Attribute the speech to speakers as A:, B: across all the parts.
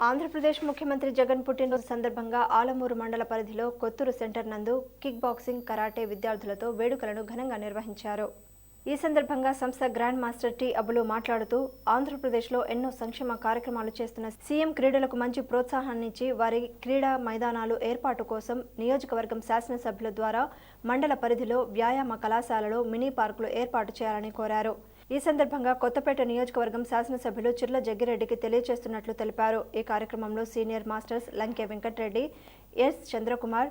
A: ఆంధ్రప్రదేశ్ ముఖ్యమంత్రి జగన్ పుట్టినరోజు సందర్భంగా ఆలమూరు మండల పరిధిలో కొత్తూరు సెంటర్ నందు కిక్ బాక్సింగ్, కరాటే విద్యార్థులతో వేడుకలను ఘనంగా నిర్వహించారు. ఈ సందర్భంగా సంస్థ గ్రాండ్ మాస్టర్ టి అబులు మాట్లాడుతూ ఆంధ్రప్రదేశ్లో ఎన్నో సంక్షేమ కార్యక్రమాలు చేస్తున్న సీఎం క్రీడలకు మంచి ప్రోత్సాహాన్నిచ్చి వారి క్రీడా మైదానాలు ఏర్పాటు కోసం నియోజకవర్గం శాసనసభ్యుల ద్వారా మండల పరిధిలో వ్యాయామ కళాశాలలో మినీ పార్కులు ఏర్పాటు చేయాలని కోరారు. ఈ సందర్భంగా కొత్తపేట నియోజకవర్గం శాసనసభ్యులు చిర్ల జగ్గిరెడ్డికి తెలియజేస్తున్నట్లు తెలిపారు. ఈ కార్యక్రమంలో senior masters Lanke Venkatareddy, S Chandrakumar,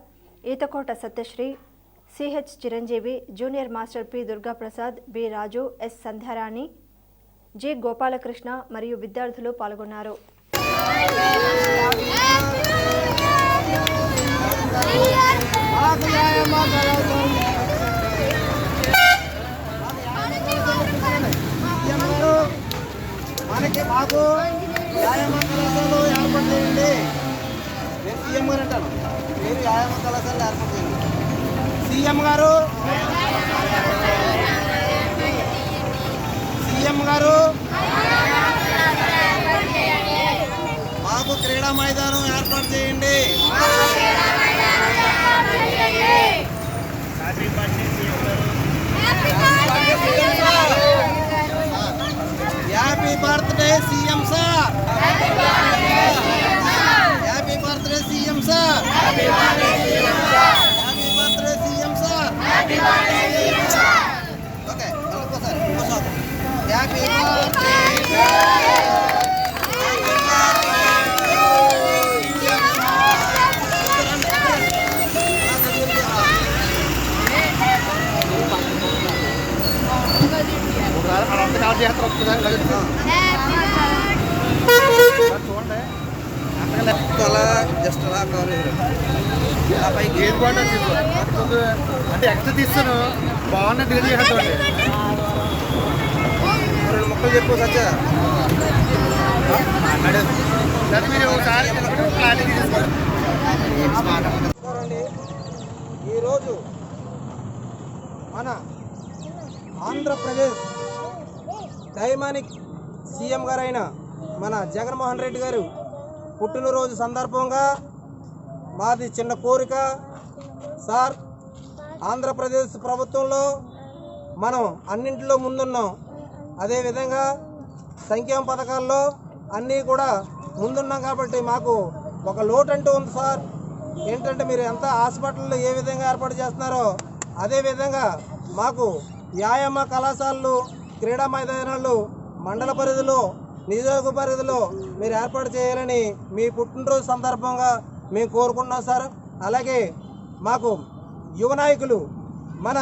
A: Eethakota Satyasri, CH Chiranjeevi, junior master P Durgaprasad, B Raju, S Sandhyarani, G Gopalakrishna మరియు విద్యార్థులు పాల్గొన్నారు.
B: మాకు వ్యాయామ కళాశాలలో ఏర్పాటు చేయండి. నేను సీఎం గారు అంటాను, మీరు వ్యాయామ కళాశాలలో ఏర్పాటు చేయండి. సీఎం గారు మాకు క్రీడా మైదానం ఏర్పాటు చేయండి. Happy birthday CM sir. Happy birthday CM sir. Happy birthday CM sir. Okay, ఇంకోసారి హ్యాపీ బర్త్డే. అలా జస్ట్ అలా కవర్
C: అంటే ఎక్స్ట్రా తీస్తాను బాగున్నా దిగ చూడండి.
B: 2 మొక్కలు చెప్పు సచ్చా.
C: మీరు ఒకసారి క్లారిటీ తీసుకోండి.
B: ఈరోజు మన ఆంధ్రప్రదేశ్ డైమానిక్ సీఎం గారైన మన జగన్మోహన్ రెడ్డి గారు పుట్టినరోజు సందర్భంగా మాది చిన్న కోరిక సార్. ఆంధ్రప్రదేశ్ ప్రభుత్వంలో మనం అన్నింటిలో ముందున్నాం. అదేవిధంగా సంక్షేమ పథకాల్లో అన్నీ కూడా ముందున్నాం కాబట్టి మాకు ఒక లోటు అంటూ ఉంది సార్. ఏంటంటే మీరు ఎంత హాస్పిటల్లో ఏ విధంగా ఏర్పాటు చేస్తున్నారో అదేవిధంగా మాకు వ్యాయామ కళాశాలలు, క్రీడా మైదానాలు మండల పరిధిలో, నియోజక పరిధిలో మీరు ఏర్పాటు చేయాలని మీ పుట్టినరోజు సందర్భంగా మేము కోరుకుంటున్నాం సార్. అలాగే మాకు యువ నాయకులు మన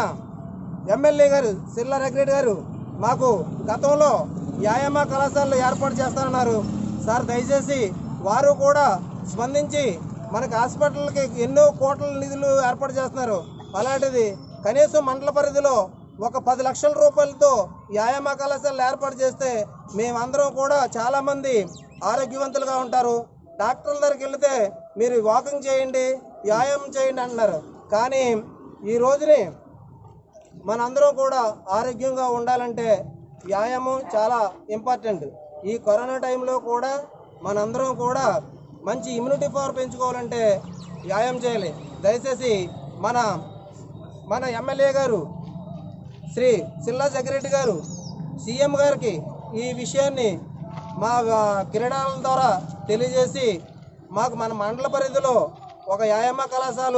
B: ఎమ్మెల్యే గారు చిర్ల జగ్గిరెడ్డి గారు మాకు గతంలో వ్యాయామ కళాశాలలు ఏర్పాటు చేస్తానన్నారు సార్. దయచేసి వారు కూడా స్పందించి మనకు హాస్పిటల్కి ఎన్నో కోట్ల నిధులు ఏర్పాటు చేస్తున్నారు. అలాంటిది కనీసం మండల పరిధిలో ఒక 10 లక్షల రూపాయలతో వ్యాయామ కళాశాలలు ఏర్పాటు చేస్తే మేమందరం కూడా చాలామంది ఆరోగ్యవంతులుగా ఉంటారు. డాక్టర్ల దగ్గరికి వెళితే మీరు వాకింగ్ చేయండి, వ్యాయామం చేయండి అంటున్నారు. కానీ ఈ రోజుని మనందరం కూడా ఆరోగ్యంగా ఉండాలంటే వ్యాయామం చాలా ఇంపార్టెంట్. ఈ కరోనా టైంలో కూడా మనందరం కూడా మంచి ఇమ్యూనిటీ పవర్ పెంచుకోవాలంటే వ్యాయామం చేయాలి. దయచేసి మన ఎమ్మెల్యే గారు శ్రీ చిర్ల జగ్గిరెడ్డి గారు సీఎం గారికి ఈ విషయాన్ని మా క్రీడల ద్వారా తెలియజేసి మాకు మన మండల పరిధిలో ఒక వ్యాయామ కళాశాల,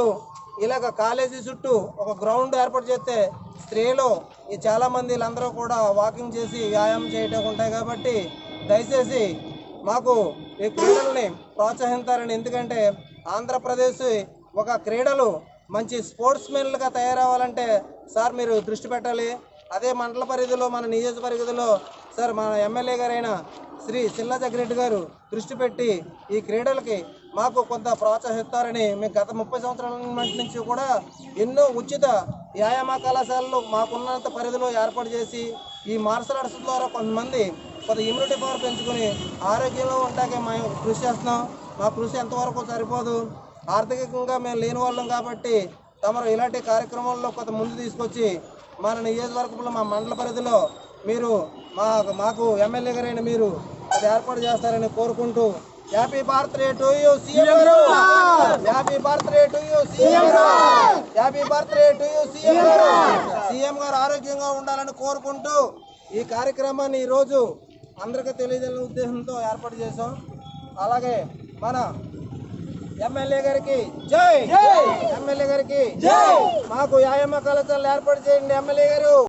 B: ఇలాగ కాలేజీ చుట్టూ ఒక గ్రౌండ్ ఏర్పాటు చేస్తే స్త్రీలు చాలామంది వీళ్ళందరూ కూడా వాకింగ్ చేసి వ్యాయామం చేయడం ఉంటాయి. కాబట్టి దయచేసి మాకు ఈ క్రీడల్ని ప్రోత్సహిస్తారని. ఎందుకంటే ఆంధ్రప్రదేశ్ ఒక క్రీడలు మంచి స్పోర్ట్స్ మెన్లుగా తయారవ్వాలంటే సార్ మీరు దృష్టి పెట్టాలి. అదే మండల పరిధిలో, మన నియోజక పరిధిలో సార్ మన ఎమ్మెల్యే గారైన శ్రీ చిర్ల జగ్గిరెడ్డి గారు దృష్టి పెట్టి ఈ క్రీడలకి మాకు కొంత ప్రోత్సహిస్తారని మేము గత 30 సంవత్సరాల నుంచి కూడా ఎన్నో ఉచిత వ్యాయామ కళాశాలలు మాకున్నంత పరిధిలో ఏర్పాటు చేసి ఈ మార్షల్ ఆర్ట్స్ ద్వారా కొంతమంది కొంత ఇమ్యూనిటీ పవర్ పెంచుకొని ఆరోగ్యంలో ఉంటాకే మేము కృషి చేస్తున్నాం. మా కృషి ఎంతవరకు సరిపోదు, ఆర్థికంగా మేము లేని వాళ్ళం కాబట్టి తమరు ఇలాంటి కార్యక్రమాల్లో కొంత ముందు తీసుకొచ్చి మన నియోజకవర్గంలో, మా మండల పరిధిలో మీరు మాకు ఎమ్మెల్యే గారైన మీరు అది ఏర్పాటు చేస్తారని కోరుకుంటూ happy birthday to you CM గారు. Happy birthday to you CM గారు. Happy birthday to you CM గారు. సీఎం గారు ఆరోగ్యంగా ఉండాలని కోరుకుంటూ ఈ కార్యక్రమాన్ని ఈరోజు అందరికీ తెలియజేయాలనే ఉద్దేశంతో ఏర్పాటు చేశాం. అలాగే మన ఎమ్మెల్యే గారికి జై, ఎమ్మెల్యే గారికి జై. మాకు వ్యాయామ కళాశాలలు ఏర్పాటు చేయండి ఎమ్మెల్యే గారు.